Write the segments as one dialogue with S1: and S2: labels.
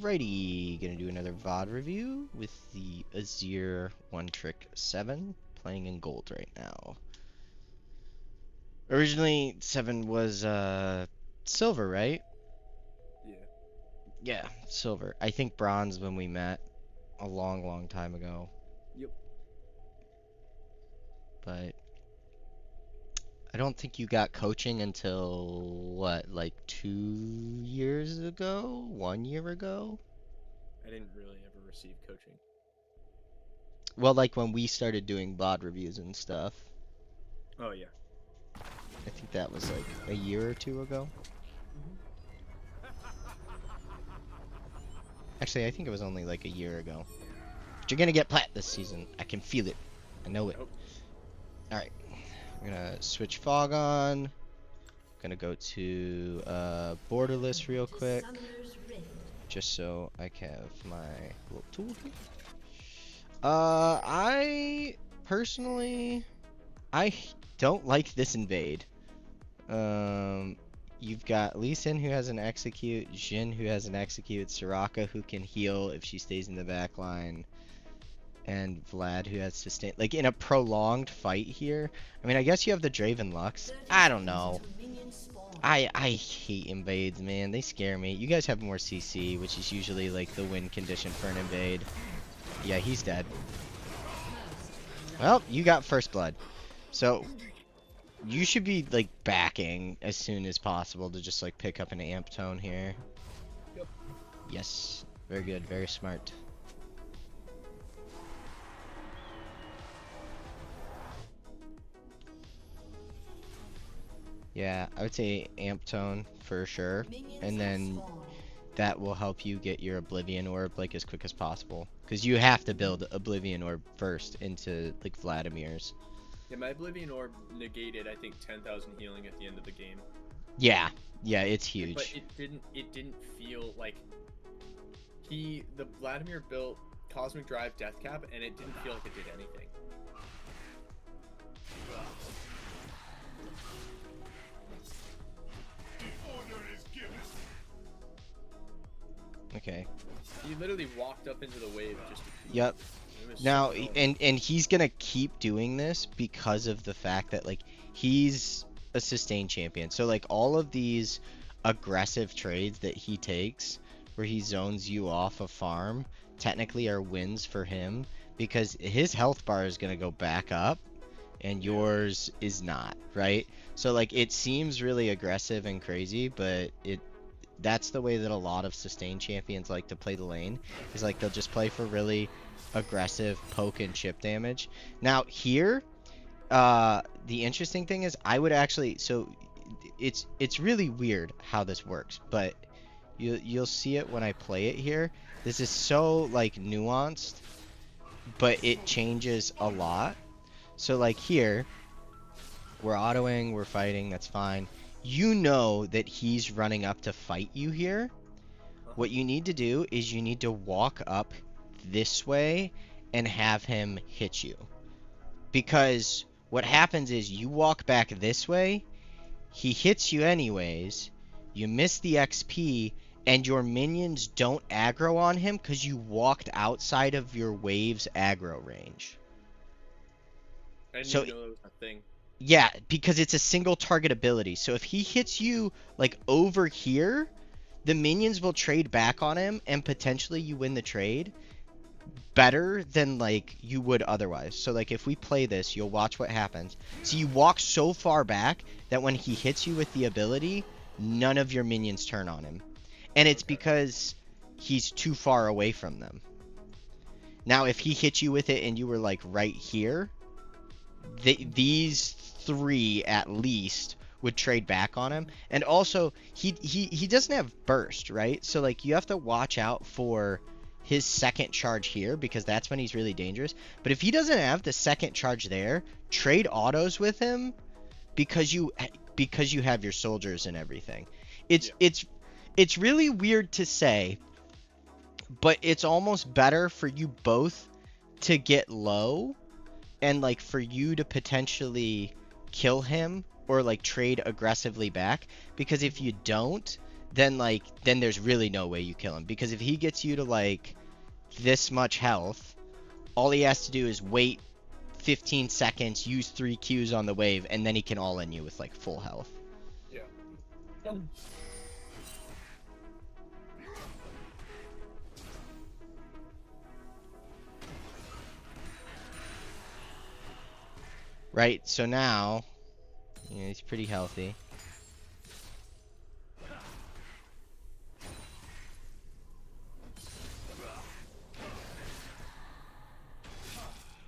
S1: Alrighty, gonna do another VOD review with the Azir One Trick 7, playing in gold right now. Originally, 7 was silver, right?
S2: Yeah.
S1: Yeah, silver. I think bronze when we met a long, long time ago,
S2: Yep.
S1: but I don't think you got coaching until what, like 2 years ago? 1 year ago?
S2: I didn't really ever receive coaching.
S1: Well, like when we started doing VOD reviews and stuff.
S2: Oh yeah.
S1: I think that was like a year or two ago. Actually, I think it was only like a year ago. But you're gonna get Plat this season. I can feel it. I know it.
S2: Nope.
S1: Alright. I'm gonna switch fog on. Gonna go to borderless real quick. Just so I can have my little tool here. I personally I don't like this invade. You've got Lee Sin who has an execute, Jhin who has an execute, Soraka who can heal if she stays in the back line, and Vlad who has sustain. Like in a prolonged fight here. I mean, I guess you have the Draven Lux. I don't know. I hate invades, man. They scare me. You guys have more CC, which is usually like the win condition for an invade. Yeah, he's dead. Well, you got first blood. So you should be like backing as soon as possible to just like pick up an amp tone here.
S2: Yep.
S1: Yes. Very good. Very smart. Yeah, I would say amp tone for sure. And then that will help you get your Oblivion Orb like as quick as possible. Because you have to build Oblivion Orb first into like Vladimir's.
S2: Yeah, my Oblivion Orb negated I think 10,000 healing at the end of the game.
S1: Yeah, yeah, it's
S2: But
S1: huge.
S2: it didn't feel like the Vladimir built Cosmic Drive Death Cap and it didn't feel like it did anything.
S1: Okay.
S2: He literally walked up into the wave just to beat
S1: Yep.
S2: it. It was
S1: Now,
S2: so annoying.
S1: and he's gonna keep doing this because of the fact that like he's a sustain champion. So like all of these aggressive trades that he takes, where he zones you off a farm, technically are wins for him because his health bar is gonna go back up, and
S2: Yeah.
S1: yours is not, right? So like it seems really aggressive and crazy, but that's the way that a lot of sustain champions like to play the lane. Is like they'll just play for really aggressive poke and chip damage. Now here, the interesting thing is I would actually it's really weird how this works, but you'll see it when I play it here. This is so like nuanced, but it changes a lot. So like here, we're autoing, we're fighting, that's fine. You know that he's running up to fight you here.
S2: Uh-huh.
S1: What you need to do is you need to walk up this way and have him hit you. Because what happens is you walk back this way, he hits you anyways, you miss the XP, and your minions don't aggro on him because you walked outside of your wave's aggro range.
S2: I didn't
S1: So
S2: even know that was a thing.
S1: yeah, because it's a single target ability. So if he hits you like over here, the minions will trade back on him and potentially you win the trade better than like you would otherwise. So like if we play this, you'll watch what happens. So you walk so far back that when he hits you with the ability, none of your minions turn on him. And it's
S2: Okay.
S1: because he's too far away from them. Now if he hit you with it and you were like right here, these three at least would trade back on him. And also he doesn't have burst, right? So like you have to watch out for his second charge here because that's when he's really dangerous. But if he doesn't have the second charge there, trade autos with him because you have your soldiers and everything. It's
S2: Yeah.
S1: it's it's really weird to say, but it's almost better for you both to get low and like for you to potentially kill him or like trade aggressively back, because if you don't, then there's really no way you kill him, because if he gets you to like this much health, all he has to do is wait 15 seconds, use 3 Qs on the wave, and then he can all in you with like full health.
S2: Yeah.
S1: Right, so now, he's pretty healthy.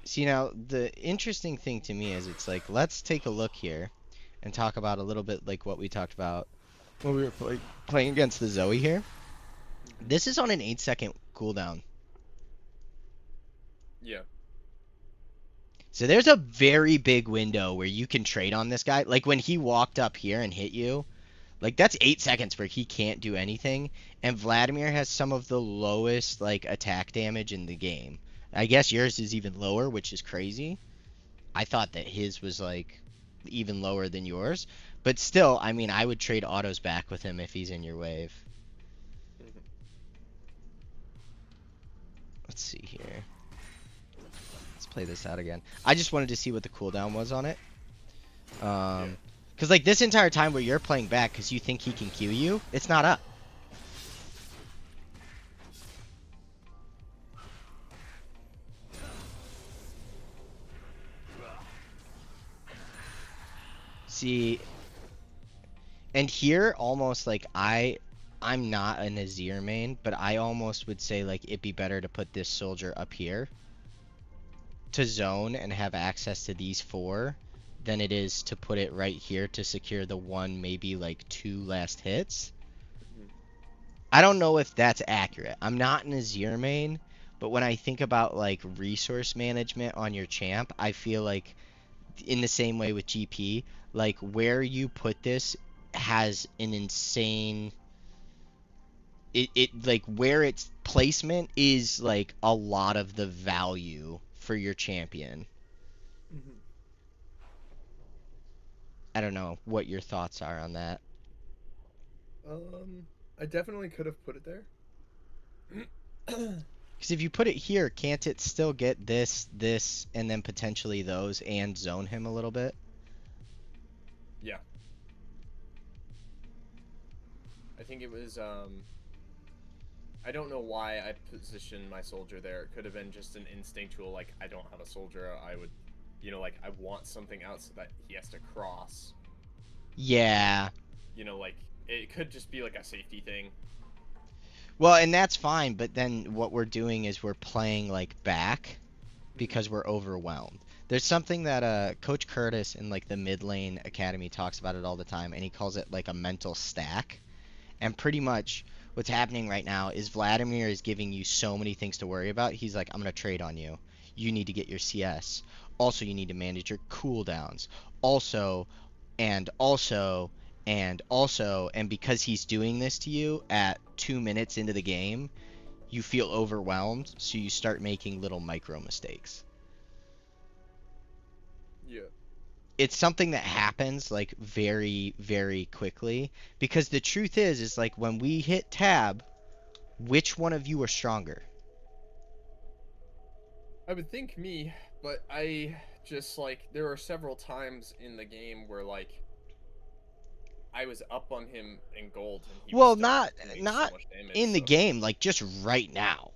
S1: See, now, the interesting thing to me is it's like, let's take a look here and talk about a little bit like what we talked about when we were playing against the Zoe here. This is on an 8-second cooldown.
S2: Yeah.
S1: So there's a very big window where you can trade on this guy. Like when he walked up here and hit you, like that's 8 seconds where he can't do anything. And Vladimir has some of the lowest like attack damage in the game. I guess yours is even lower, which is crazy. I thought that his was like even lower than yours. But still, I mean, I would trade autos back with him if he's in your wave.
S2: Mhm.
S1: Let's see here. Let's play this out again. I just wanted to see what the cooldown was on it. Because like this entire time where you're playing back because you think he can Q you, it's not up. See, and here almost like I'm not an Azir main, but I almost would say like it'd be better to put this soldier up here to zone and have access to these 4 than it is to put it right here to secure the 1, maybe like 2 last hits.
S2: Mhm.
S1: I don't know if that's accurate. I'm not an Azir main, but when I think about like resource management on your champ, I feel like in the same way with GP, like where you put this has an insane it like where its placement is like a lot of the value for your champion.
S2: Mhm.
S1: I don't know what your thoughts are on that.
S2: I definitely could have put it there.
S1: Because if you put it here, can't it still get this, and then potentially those and zone him a little bit?
S2: Yeah. I think it was I don't know why I positioned my soldier there. It could have been just an instinctual like I don't have a soldier. I would like I want something out so that he has to cross.
S1: Yeah.
S2: Like it could just be like a safety thing.
S1: Well, and that's fine, but then what we're doing is we're playing like back
S2: Mhm.
S1: because we're overwhelmed. There's something that Coach Curtis in like the mid lane academy talks about it all the time, and he calls it like a mental stack. And pretty much what's happening right now is Vladimir is giving you so many things to worry about. He's like, I'm going to trade on you. You need to get your CS. Also, you need to manage your cooldowns. Also, and also, and also, and because he's doing this to you at 2 minutes into the game, you feel overwhelmed, so you start making little micro mistakes.
S2: Yeah.
S1: It's something that happens like very, very quickly because the truth is like when we hit tab, which one of you are stronger?
S2: I would think me, but I just like there are several times in the game where like I was up on him in gold and he was
S1: Well,
S2: still
S1: not
S2: doing so
S1: not
S2: much damage.
S1: in the
S2: So
S1: game, like just right now.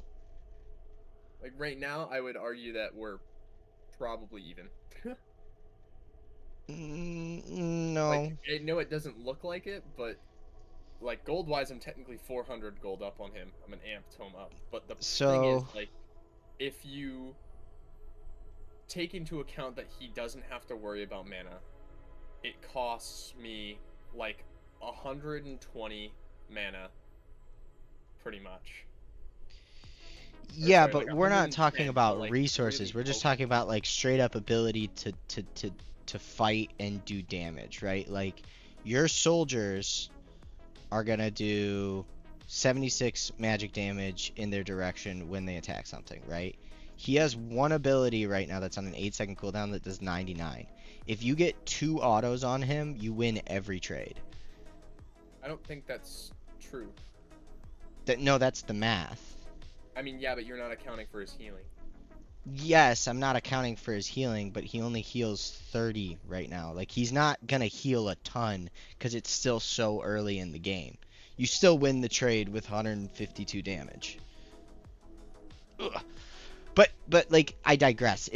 S2: like right now, I would argue that we're probably even. Like
S1: No.
S2: I know it doesn't look like it, but like gold wise, I'm technically 400 gold up on him. I'm an amped home up. But the thing is,
S1: So,
S2: like, if you take into account that he doesn't have to worry about mana, it costs me like 120 mana, pretty much. Or
S1: yeah,
S2: sorry, like
S1: but we're not talking
S2: 110 to
S1: about
S2: like
S1: resources.
S2: really
S1: We're just
S2: poke
S1: talking
S2: him.
S1: about like straight up ability to fight and do damage, right? Like your soldiers are gonna do 76 magic damage in their direction when they attack something, right? He has one ability right now that's on an 8-second cooldown that does 99. If you get 2 autos on him, you win every trade.
S2: I don't think that's True.
S1: No, that's the math.
S2: I mean, yeah, but you're not accounting for his healing.
S1: Yes, I'm not accounting for his healing, but he only heals 30 right now. Like, he's not gonna heal a ton because it's still so early in the game. You still win the trade with 152 damage. Ugh. But like, I digress.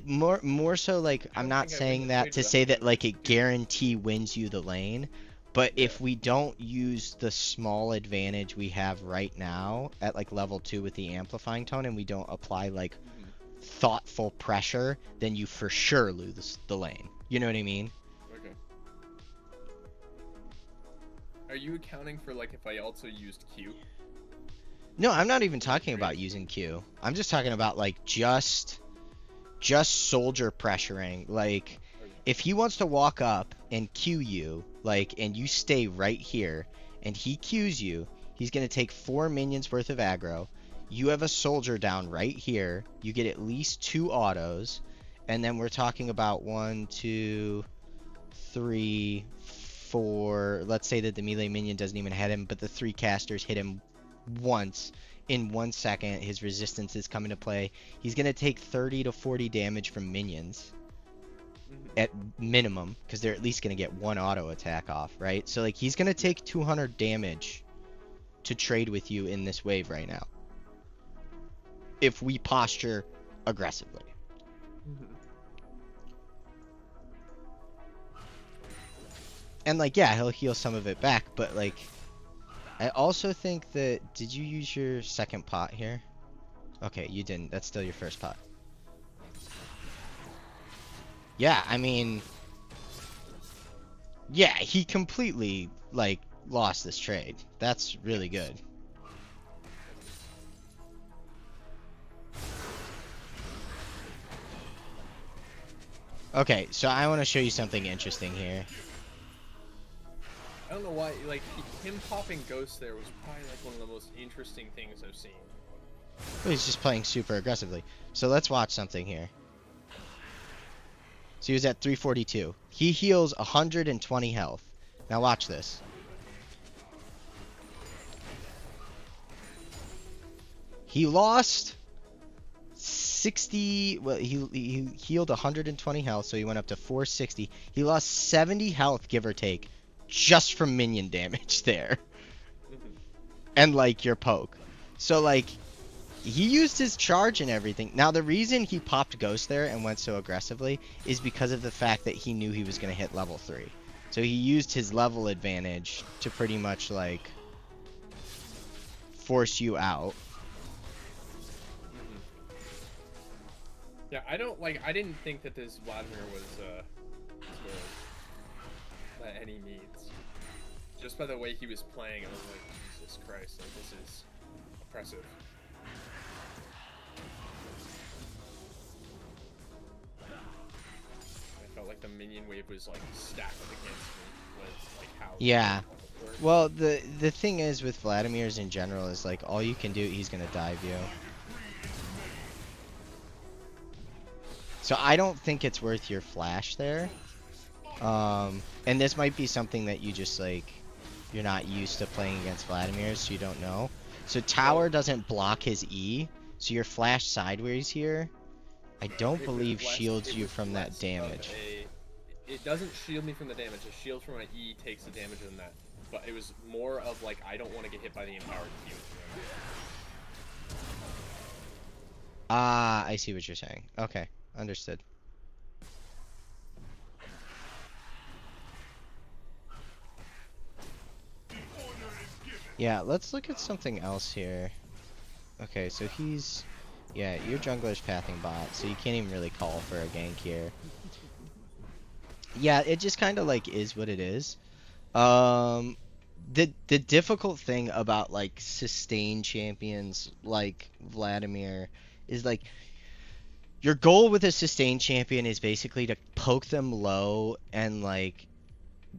S1: More so like,
S2: I
S1: I'm
S2: don't
S1: not
S2: think I win
S1: saying
S2: the
S1: that
S2: trade
S1: to
S2: with
S1: say that like it
S2: 152.
S1: guarantee wins you the lane. But
S2: Yeah.
S1: if we don't use the small advantage we have right now at like level 2 with the amplifying tone, and we don't apply like
S2: Hmm.
S1: thoughtful pressure, then you for sure lose the lane. You know what I mean?
S2: Okay. Are you accounting for like if I also used Q
S1: No, I'm not even
S2: in the
S1: talking
S2: trade?
S1: about using Q. I'm just talking about like just soldier pressuring. Like,
S2: Okay.
S1: if he wants to walk up and Q you, like, and you stay right here, and he Qs you, he's gonna take 4 minions worth of aggro. You have a soldier down right here. You get at least 2 autos, and then we're talking about 1, 2, 3, 4. Let's say that the melee minion doesn't even hit him, but the 3 casters hit him once in 1 second. His resistance is coming to play. He's gonna take 30 to 40 damage from minions
S2: Hmm.
S1: at minimum, because they're at least gonna get 1 auto attack off, right? So like, he's gonna
S2: Yeah.
S1: take 200 damage to trade with you in this wave right now if we posture aggressively.
S2: Hmm.
S1: And like, yeah, he'll heal some of it back, but like, I also think that, did you use your second pot here? Okay, you didn't. That's still your first pot. Yeah, I mean, yeah, he completely like lost this trade. That's really
S2: Yes.
S1: good. Okay, so I want to show you something interesting here.
S2: I don't know why, like, him popping Ghost there was probably like one of the most interesting things I've seen.
S1: Well, he's just playing super aggressively. So let's watch something here. So he was at 342. He heals 120 health. Now watch this. He lost 60. Well, he healed 120 health, so he went up to 460. He lost 70 health, give or take, just from minion damage there.
S2: Hmm.
S1: And like your poke. So like, he used his charge and everything. Now the reason he popped Ghost there and went so aggressively is because of the fact that he knew he was going to hit level 3. So he used his level advantage to pretty much like force you out.
S2: Hmm. Yeah, I don't like. I didn't think that this Vladimir was good by any means. Just by the way he was playing, I was like, Jesus Christ, like this is oppressive. I felt like the minion wave was like stacked against me with like how
S1: Yeah.
S2: it worked.
S1: Well, the thing is with Vladimir's in general is like, all you can do, he's going to dive you. So I don't think it's worth your flash there. And this might be something that you just like, you're not used to playing against Vladimir, so you don't know. So
S2: Well,
S1: tower doesn't block his E, so your flash sideways here, I don't
S2: it was
S1: believe
S2: less.
S1: shields
S2: It
S1: you
S2: was
S1: from that
S2: less of
S1: damage.
S2: a. It doesn't shield me from the damage. A shield from an E takes the damage than that. But it was more of like I don't want to get hit by the empowered Q.
S1: Ah, I see what you're saying. Okay, understood. Yeah, let's look at something else here. Okay, so he's... Yeah, your jungler's pathing bot, so you can't even really call for a gank here. Yeah, it just kind of like is what it is. Um, the difficult thing about like sustained champions like Vladimir is like, your goal with a sustained champion is basically to poke them low and like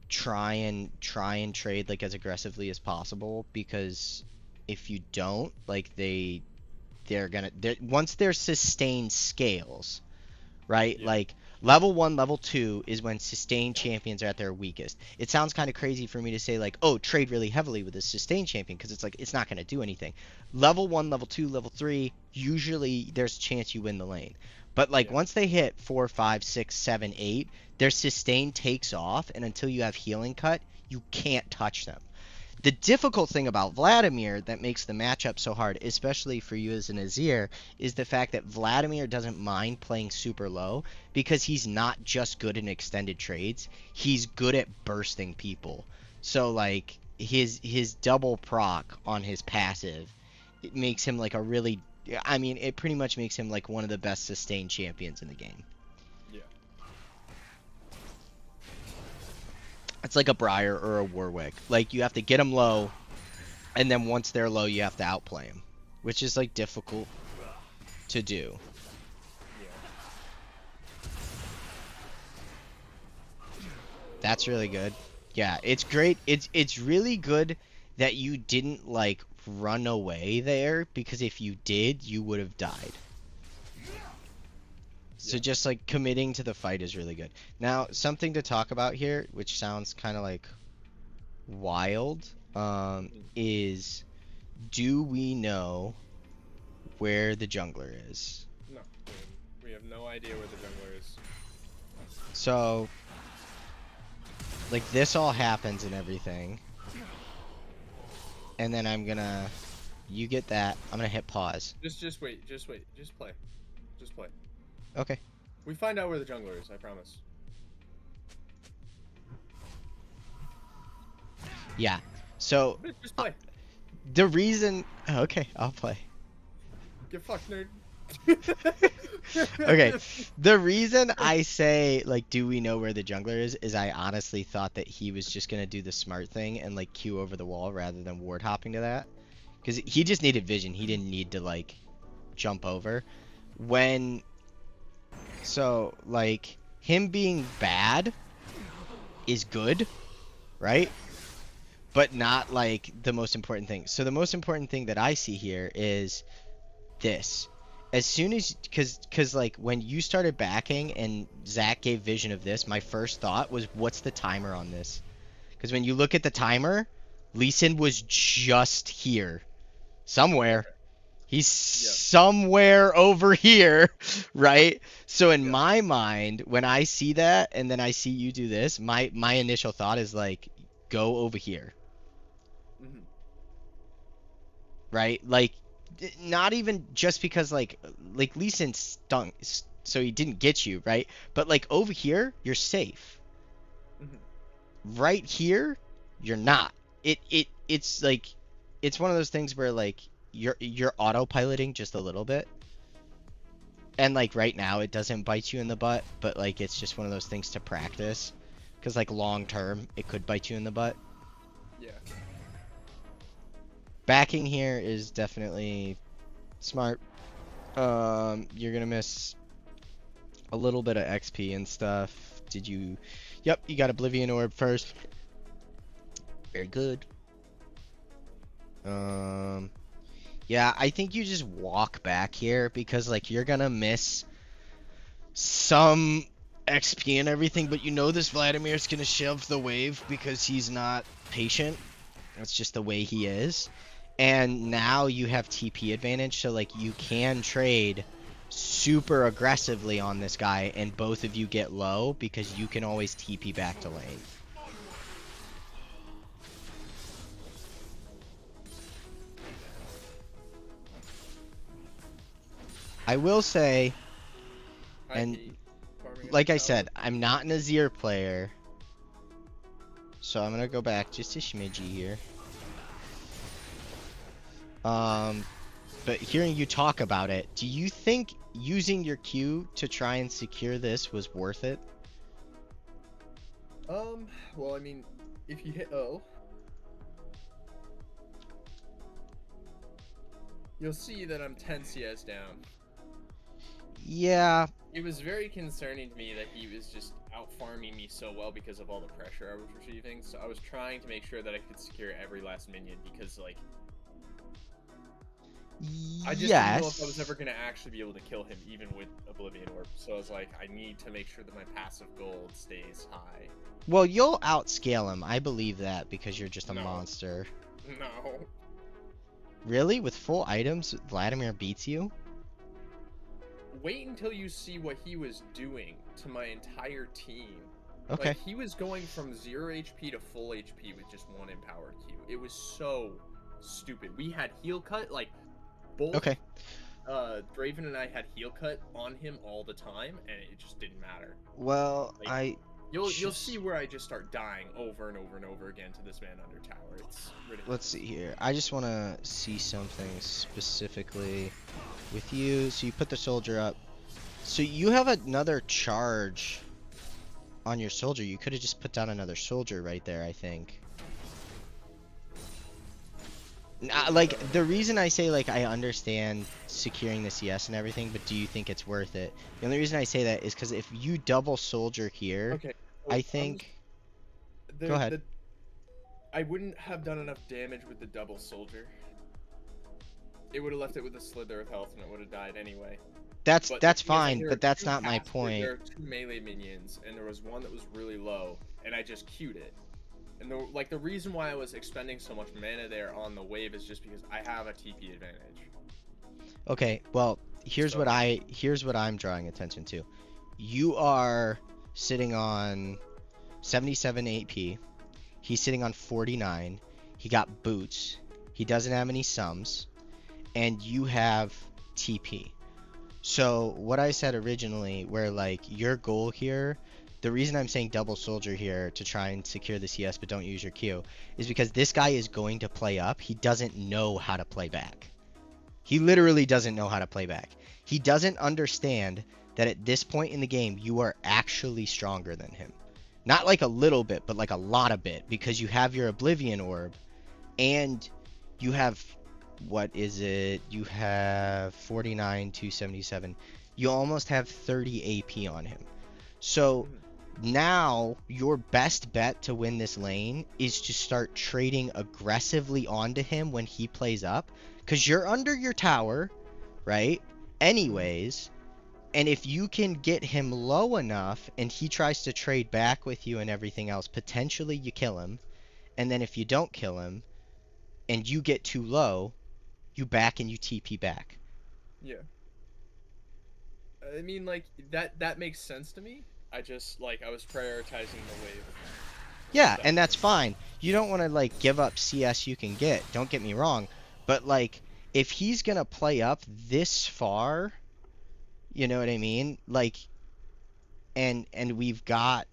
S1: try and trade like as aggressively as possible, because if you don't, like, they're once their sustain scales, right?
S2: Yeah.
S1: Like, Level 1, level 2 is when sustained champions are at their weakest. It sounds kind of crazy for me to say like, "Oh, trade really heavily with a sustained champion," because it's like it's not going to do anything. Level 1, level 2, level 3, usually there's a chance you win the lane. But like
S2: Yeah.
S1: once they hit 4, 5, 6, 7, 8, their sustain takes off, and until you have healing cut, you can't touch them. The difficult thing about Vladimir that makes the matchup so hard, especially for you as an Azir, is the fact that Vladimir doesn't mind playing super low because he's not just good in extended trades, he's good at bursting people. So like his double proc on his passive, it makes him like a really, I mean, it pretty much makes him like one of the best sustained champions in the game.
S2: Yeah.
S1: It's like a Briar or a Warwick. Like you have to get them low, and then once they're low, you have to outplay them, which is like difficult to do.
S2: Yeah.
S1: That's really good. Yeah, it's great. It's really good that you didn't like run away there, because if you did, you would have died. So
S2: Yeah.
S1: just like committing to the fight is really good. Now, something to talk about here, which sounds kind of like wild,
S2: Mm.
S1: is do we know where the jungler is?
S2: No. We have no idea where the jungler is.
S1: So, like this all happens and everything, and then you get that. I'm gonna hit pause.
S2: Just wait. Just wait. Just play. Just play.
S1: Okay.
S2: We find out where the jungler is. I promise.
S1: Yeah. So
S2: Just play.
S1: the reason. Okay, I'll play.
S2: Get fucked, nerd.
S1: Okay. The reason I say like, do we know where the jungler is I honestly thought that he was just gonna do the smart thing and like queue over the wall rather than ward hopping to that, because he just needed vision. He didn't need to like jump over. When so like him being bad is good, right? But not like the most important thing. So the most important thing that I see here is this. As soon as, because like when you started backing and Zach gave vision of this, my first thought was, what's the timer on this? Because when you look at the timer, Lee Sin was just here, somewhere.
S2: Okay.
S1: He's
S2: Yeah.
S1: somewhere over here, right? So in
S2: Yeah.
S1: my mind, when I see that and then I see you do this, my initial thought is like, go over here,
S2: Hmm.
S1: right? Like, not even just because like Lee Sin stunk, so he didn't get you, right? But like over here, you're safe.
S2: Hmm.
S1: Right here, you're not. It's like it's one of those things where like you're autopiloting just a little bit. And like right now it doesn't bite you in the butt, but like it's just one of those things to practice. Cause like long term it could bite you in the butt.
S2: Yeah.
S1: Backing here is definitely smart. You're gonna miss a little bit of XP and stuff. Did you? Yep, you got Oblivion Orb first. Very good. Um, yeah, I think you just walk back here because like you're gonna miss some XP and everything, but you know this Vladimir's gonna shove the wave because he's not patient. That's just the way he is. And now you have TP advantage, so like you can trade super aggressively on this guy and both of you get low because you can always TP back to lane. I will say,
S2: I
S1: and
S2: hate farming as a
S1: like I
S2: tower.
S1: said, I'm not an Azir player, so I'm gonna go back just a smidgy here. Um, but hearing you talk about it, do you think using your Q to try and secure this was worth it?
S2: Well, I mean, if you hit O, you'll see that I'm 10 CS down.
S1: Yeah,
S2: It was very concerning to me that he was just out farming me so well because of all the pressure I was receiving. So I was trying to make sure that I could secure every last minion because, like, I just didn't know if I was
S1: Yes.
S2: ever gonna actually be able to kill him, even with Oblivion Orb. So I was like, I need to make sure that my passive gold stays high.
S1: Well, you'll outscale him. I believe that because you're just a
S2: No,
S1: monster.
S2: no.
S1: Really? With full items, Vladimir beats you?
S2: Wait until you see what he was doing to my entire team. Like,
S1: Okay.
S2: he was going from 0 HP to full HP with just one empowered Q. It was so stupid. We had heal cut, like, both
S1: Okay.
S2: Draven and I had heal cut on him all the time, and it just didn't matter.
S1: Well,
S2: Like,
S1: I
S2: you'll see
S1: just
S2: where I just start dying over and over and over again to this man under tower. It's
S1: let's
S2: ridiculous.
S1: see here. I just want to see something specifically with you. So you put the soldier up. So you have another charge on your soldier. You could have just put down another soldier right there, I think.
S2: What do you mean by
S1: Like
S2: another
S1: the
S2: soldier?
S1: reason I say like I understand securing the CS and everything, but do you think it's worth it? The only reason I say that is because if you double soldier here,
S2: Okay, so
S1: I
S2: I'm just
S1: think. Go
S2: the
S1: ahead.
S2: the I wouldn't have done enough damage with the double soldier. It would have left it with a slither of health and it would have died anyway. But the
S1: That's
S2: thing is,
S1: fine, but that's not my
S2: there
S1: point.
S2: are two melee minions, and there was one that was really low, and I just queued it. And the reason why I was expending so much mana there on the wave is just because I have a TP advantage.
S1: Okay, well,
S2: So
S1: here's what I'm drawing attention to. You are sitting on 77 AP. He's sitting on 49. He got boots. He doesn't have any sums, and you have TP. So what I said originally, where like your goal here, the reason I'm saying double soldier here to try and secure the CS but don't use your Q, is because this guy is going to play up. He doesn't know how to play back. He literally doesn't know how to play back. He doesn't understand that at this point in the game, you are actually stronger than him. Not like a little bit, but like a lot of bit, because you have your Oblivion Orb, and you have, what is it? You have 49, 277. You almost have 30 AP on him. So
S2: mhm,
S1: now your best bet to win this lane is to start trading aggressively onto him when he plays up, because you're under your tower, right?
S2: mhm,
S1: Anyways, and if you can get him low enough and he tries to trade back with you and everything else, potentially you kill him. And then if you don't kill him and you get too low, you back and you TP back.
S2: yeah. I mean, like that makes sense to me. I just like I was prioritizing the wave. If
S1: Yeah,
S2: that
S1: and
S2: makes
S1: that's
S2: sense.
S1: fine. You don't want to like give up CS you can get. Don't get me wrong, but like if he's going to play up this far, you know what I mean? Like and we've got,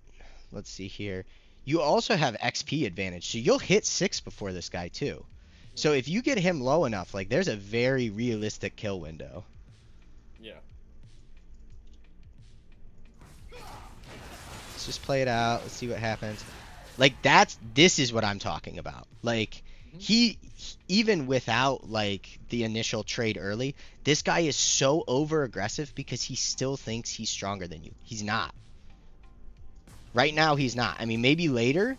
S1: let's see here. You also have XP advantage. So you'll hit 6 before this guy too. So
S2: Mhm,
S1: if you get him low enough, like there's a very realistic kill window.
S2: yeah.
S1: Let's just play it out. Let's see what happens. Like this is what I'm talking about. Like
S2: Mhm.
S1: even without like the initial trade early, this guy is so over aggressive because he still thinks he's stronger than you. He's not. Right now he's not. I mean maybe later,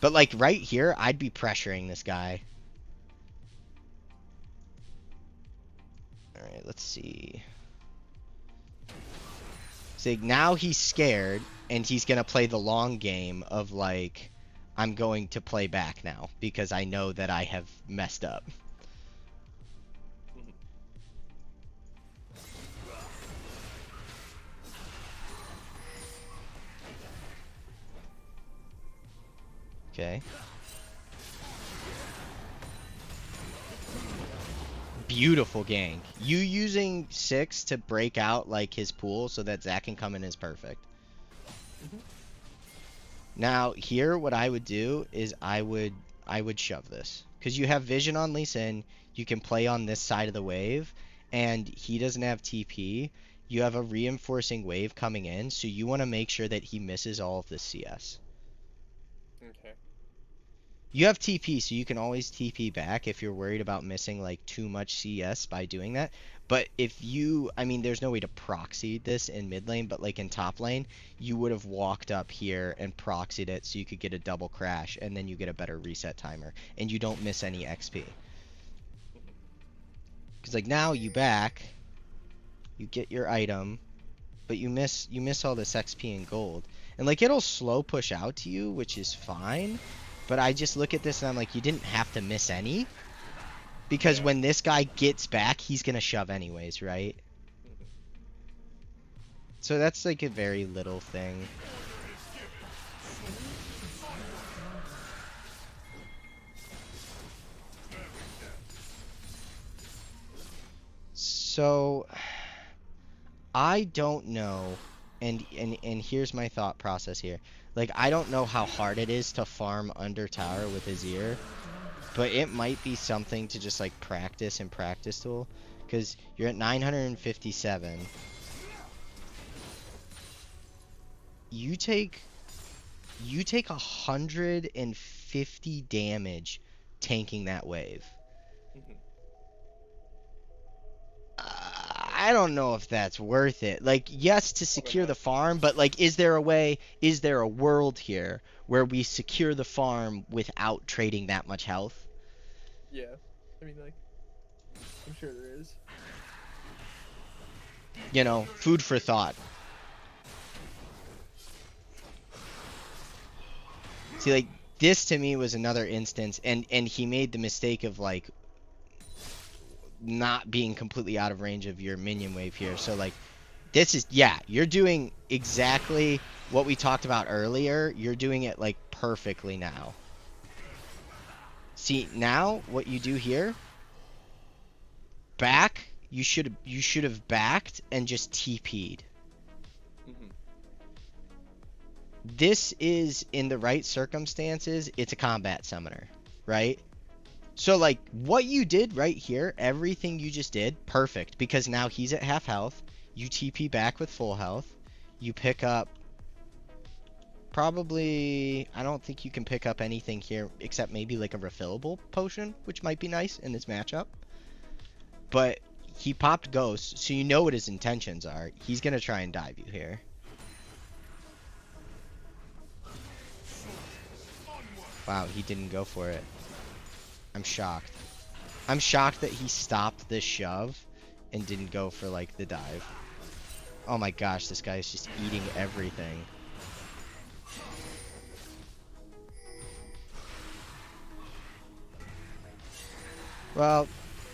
S1: but like right here I'd be pressuring this guy. All right, let's see. So now he's scared and he's going to play the long game of like I'm going to play back now because I know that I have messed up.
S2: Mhm.
S1: Okay. Beautiful gank. You using 6 to break out like his pool so that Zach can come in is perfect.
S2: Mhm.
S1: Now here what I would do is I would shove this. Because you have vision on Lee Sin, you can play on this side of the wave, and he doesn't have TP. You have a reinforcing wave coming in, so you want to make sure that he misses all of the CS.
S2: Okay.
S1: You have TP, so you can always TP back if you're worried about missing like too much CS by doing that. But if you, I mean, there's no way to proxy this in mid lane, but like in top lane, you would have walked up here and proxied it so you could get a double crash, and then you get a better reset timer, and you don't miss any XP.
S2: Mhm.
S1: Because like now you back, you get your item, but you miss all this XP and gold. And like it'll slow push out to you, which is fine. But I just look at this and I'm like, you didn't have to miss any. Because
S2: Yeah.
S1: when this guy gets back, he's gonna shove anyways, right?
S2: Mhm.
S1: So that's like a very little thing. So I don't know, and here's my thought process here. Like I don't know how hard it is to farm under tower with Azir, but it might be something to just like practice and practice tool, because you're at 957. You take you take 150 damage tanking that wave.
S2: Mhm.
S1: I don't know if that's worth it. Like, yes, to
S2: Probably
S1: secure the
S2: not.
S1: farm, but like, is there a way, is there a world here where we secure the farm without trading that much health?
S2: Yeah. I mean, like, I'm sure there is.
S1: You know, food for thought. See, like, this to me was another instance, and he made the mistake of like not being completely out of range of your minion wave here. So like, this is, yeah, you're doing exactly what we talked about earlier. You're doing it like perfectly now. See, now what you do here, back, you should have backed and just TP'd.
S2: Mhm.
S1: This is in the right circumstances, it's a combat summoner, right? So like what you did right here, everything you just did, perfect, because now he's at half health. You TP back with full health. You pick up probably, I don't think you can pick up anything here except maybe like a refillable potion, which might be nice in this matchup. But he popped Ghost, so you know what his intentions are. He's gonna try and dive you here. Wow, he didn't go for it. I'm shocked. I'm shocked that he stopped this shove and didn't go for like the dive. Oh my gosh, this guy is just eating everything. Well,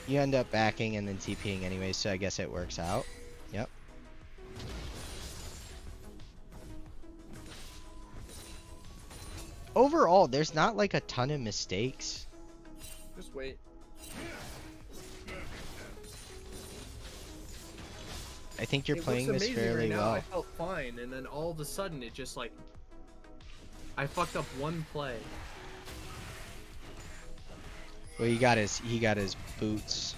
S1: you end up backing and then TPing anyway, so I guess it works out. Yep. Overall, there's not like a ton of mistakes.
S2: Just wait.
S1: I think you're
S2: It looks
S1: playing this
S2: amazing right
S1: fairly
S2: now.
S1: well.
S2: I felt fine, and then all of a sudden, it just like I fucked up one play.
S1: Well, he got his boots.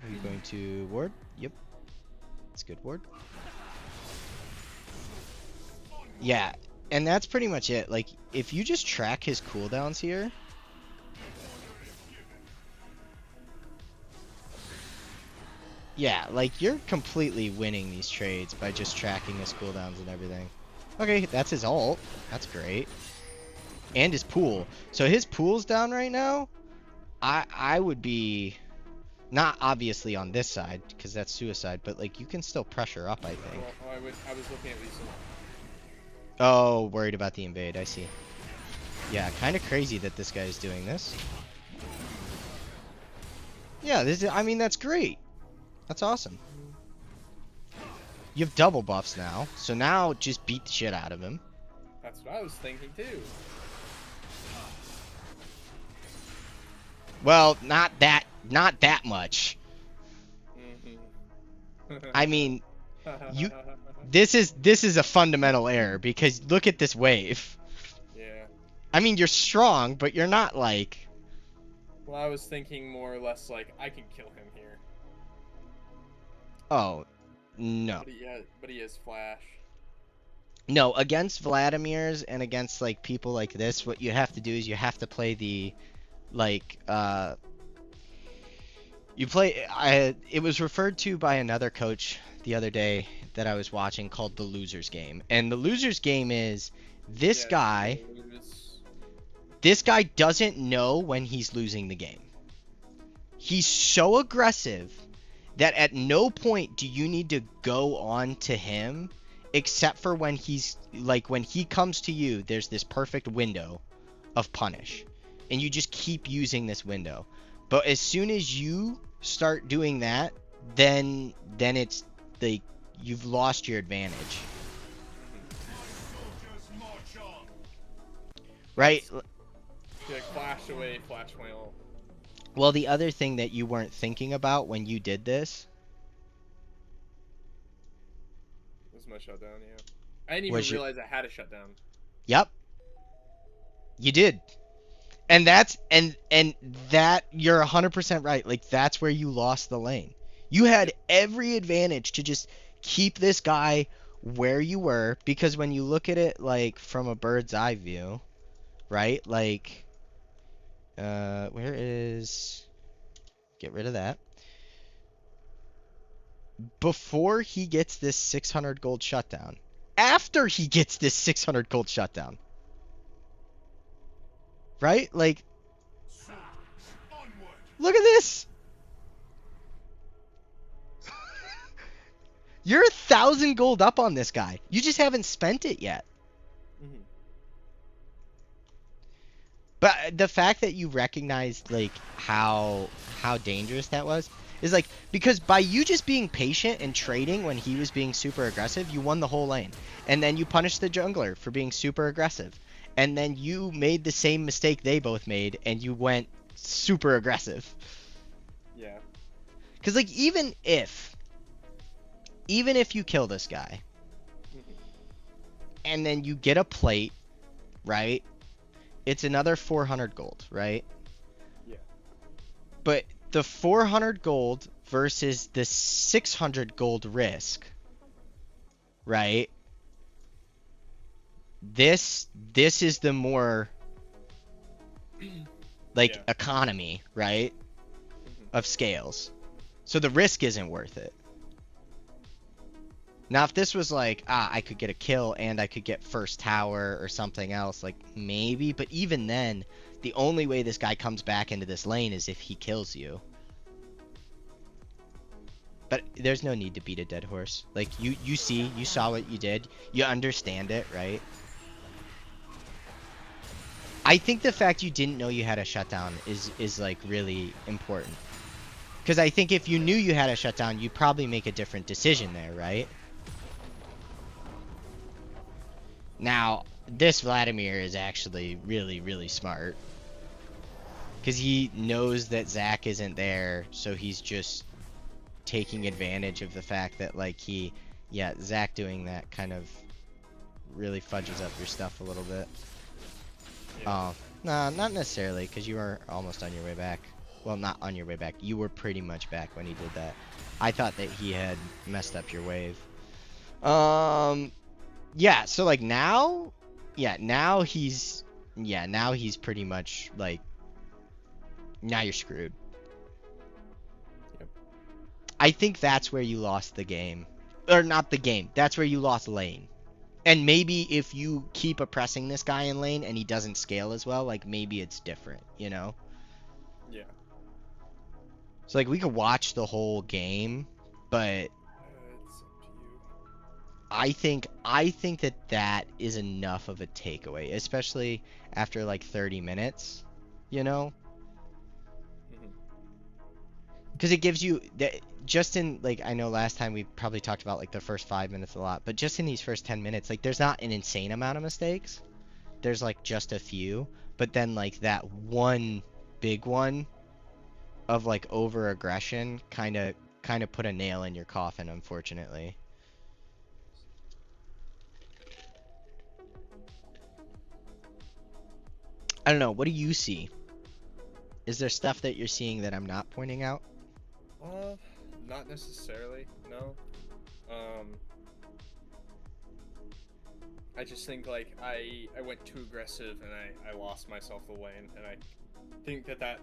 S1: Are you going to ward? Yep. It's good ward. Yeah, and that's pretty much it. Like, if you just track his cooldowns here. Yeah, like, you're completely winning these trades by just tracking his cooldowns and everything. Okay, that's his ult. That's great. And his pool. So his pool's down right now. I would be not obviously on this side because that's suicide, but like you can still pressure up, I think.
S2: Well, I was looking at Lisa.
S1: Oh, worried about the invade. I see. Yeah, kind of crazy that this guy is doing this. Yeah, this is, I mean, that's great. That's awesome. You have double buffs now, so now just beat the shit out of him.
S2: That's what I was thinking too.
S1: Well, not that much.
S2: Mm-hmm.
S1: I mean, you this is a fundamental error because look at this wave.
S2: Yeah.
S1: I mean, you're strong, but you're not like.
S2: Well, I was thinking more or less like I can kill him here.
S1: Oh, no.
S2: But he has flash.
S1: No, against Vladimir's and against like people like this, what you have to do is you have to play the like you play it was referred to by another coach the other day that I was watching called the loser's game. And the loser's game is this
S2: Yeah,
S1: guy
S2: lose.
S1: this guy doesn't know when he's losing the game. He's so aggressive that at no point do you need to go on to him except for when he's like when he comes to you, there's this perfect window of punish. And you just keep using this window. But as soon as you start doing that, then it's like you've lost your advantage. Right?
S2: Like flash away, flash my ult.
S1: Well, the other thing that you weren't thinking about when you did this
S2: Was my shutdown, yeah. I didn't even
S1: was your...
S2: realize I had a shutdown.
S1: Yep, you did. And that's and that you're 100% right. Like that's where you lost the lane. You had every advantage to just keep this guy where you were because when you look at it like from a bird's eye view, right? Like where is get rid of that. Before he gets this 600 gold shutdown. After he gets this 600 gold shutdown. Right? Like look at this. You're 1,000 gold up on this guy. You just haven't spent it yet.
S2: Mm-hmm.
S1: But the fact that you recognized like how dangerous that was is like because by you just being patient and trading when he was being super aggressive, you won the whole lane. And then you punished the jungler for being super aggressive. And then you made the same mistake they both made and you went super aggressive.
S2: Yeah.
S1: Cuz like even if you kill this guy and then you get a plate, right? It's another 400 gold, right?
S2: Yeah.
S1: But the 400 gold versus the 600 gold risk, right? This is the more like economy, right? Of scales. So the risk isn't worth it. Now, if this was like, I could get a kill and I could get first tower or something else, like maybe. But even then, the only way this guy comes back into this lane is if he kills you. But there's no need to beat a dead horse. Like, you saw what you did. You understand it, right? I think the fact you didn't know you had a shutdown is like really important. Because I think if you knew you had a shutdown, you'd probably make a different decision there, right? Now, this Vladimir is actually really, really smart. Because he knows that Zac isn't there, so he's just taking advantage of the fact that, like, Zac doing that kind of really fudges up your stuff a little bit.
S2: Yeah.
S1: Oh, nah, not necessarily, because you were almost on your way back. Well, not on your way back. You were pretty much back when he did that. I thought that he had messed up your wave. Yeah, so like now, now he's pretty much like, now you're screwed.
S2: Yep.
S1: I think that's where you lost the game. Or not the game, that's where you lost lane. And maybe if you keep oppressing this guy in lane and he doesn't scale as well, like maybe it's different, you know?
S2: Yeah.
S1: So like we could watch the whole game, but
S2: It's up to you.
S1: I think that is enough of a takeaway, especially after like 30 minutes, you know? Because it gives you that just in like I know last time we probably talked about like the first 5 minutes a lot, but just in these first 10 minutes, like there's not an insane amount of mistakes. There's like just a few, but then like that one big one of like over aggression kind of put a nail in your coffin, unfortunately. I don't know. What do you see? Is there stuff that you're seeing that I'm not pointing out?
S2: Not necessarily, no. I just think like I went too aggressive and I lost myself the lane, and I think that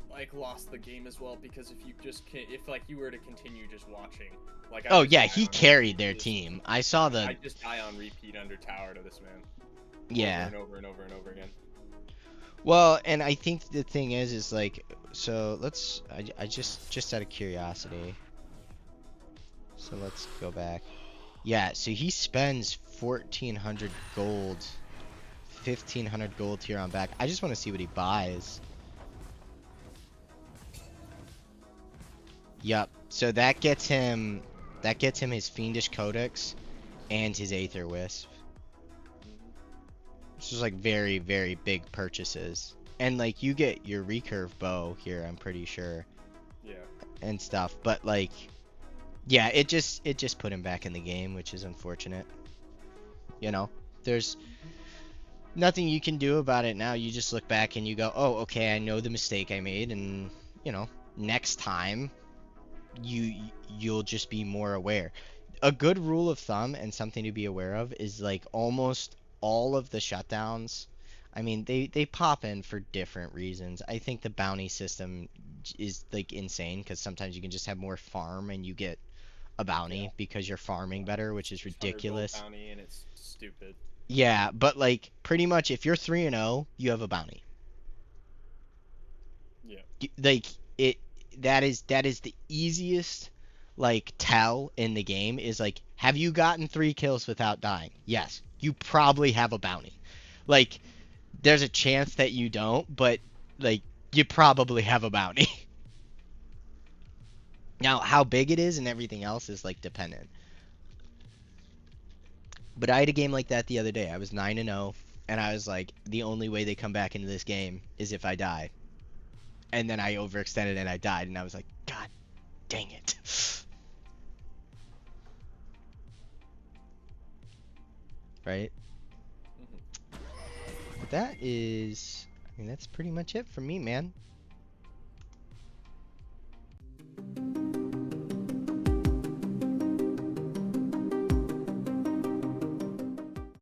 S2: like lost the game as well, because if you just if like you were to continue just watching, like
S1: Oh yeah, he carried their team. I saw the.
S2: I just die on repeat under tower to this man.
S1: Yeah.
S2: Over and over and over and over again.
S1: Well, and I think the thing is like, so I just out of curiosity, so let's go back. Yeah, so he spends 1,400 gold, 1,500 gold here on back. I just want to see what he buys. Yup. So that gets him his Fiendish Codex and his Aether Wisp.
S2: Hmm.
S1: Which is like very, very big purchases. And like you get your recurve bow here, I'm pretty sure,
S2: Yeah.
S1: and stuff. But like, yeah, it just put him back in the game, which is unfortunate. You know, there's
S2: Hmm.
S1: nothing you can do about it now. You just look back and you go, oh, okay, I know the mistake I made, and you know, next time you'll just be more aware. A good rule of thumb and something to be aware of is like almost all of the shutdowns. I mean, they pop in for different reasons. I think the bounty system is like insane because sometimes you can just have more farm and you get a
S2: Yeah.
S1: bounty because you're farming
S2: Yeah.
S1: better, which is
S2: 600 gold
S1: ridiculous.
S2: bounty, and it's stupid.
S1: Yeah, but like pretty much if you're 3-0, you have a bounty.
S2: Yeah.
S1: Like it that is the easiest like tell in the game is like, have you gotten 3 kills without dying? Yes, you probably have a bounty. Like there's a chance that you don't, but like you probably have a bounty. Now how big it is and everything else is like dependent. But I had a game like that the other day. I was 9-0 and I was like, the only way they come back into this game is if I die. And then I overextended and I died and I was like, god dang it. Right?
S2: Hmm.
S1: But that is, I mean, that's pretty much it for me, man.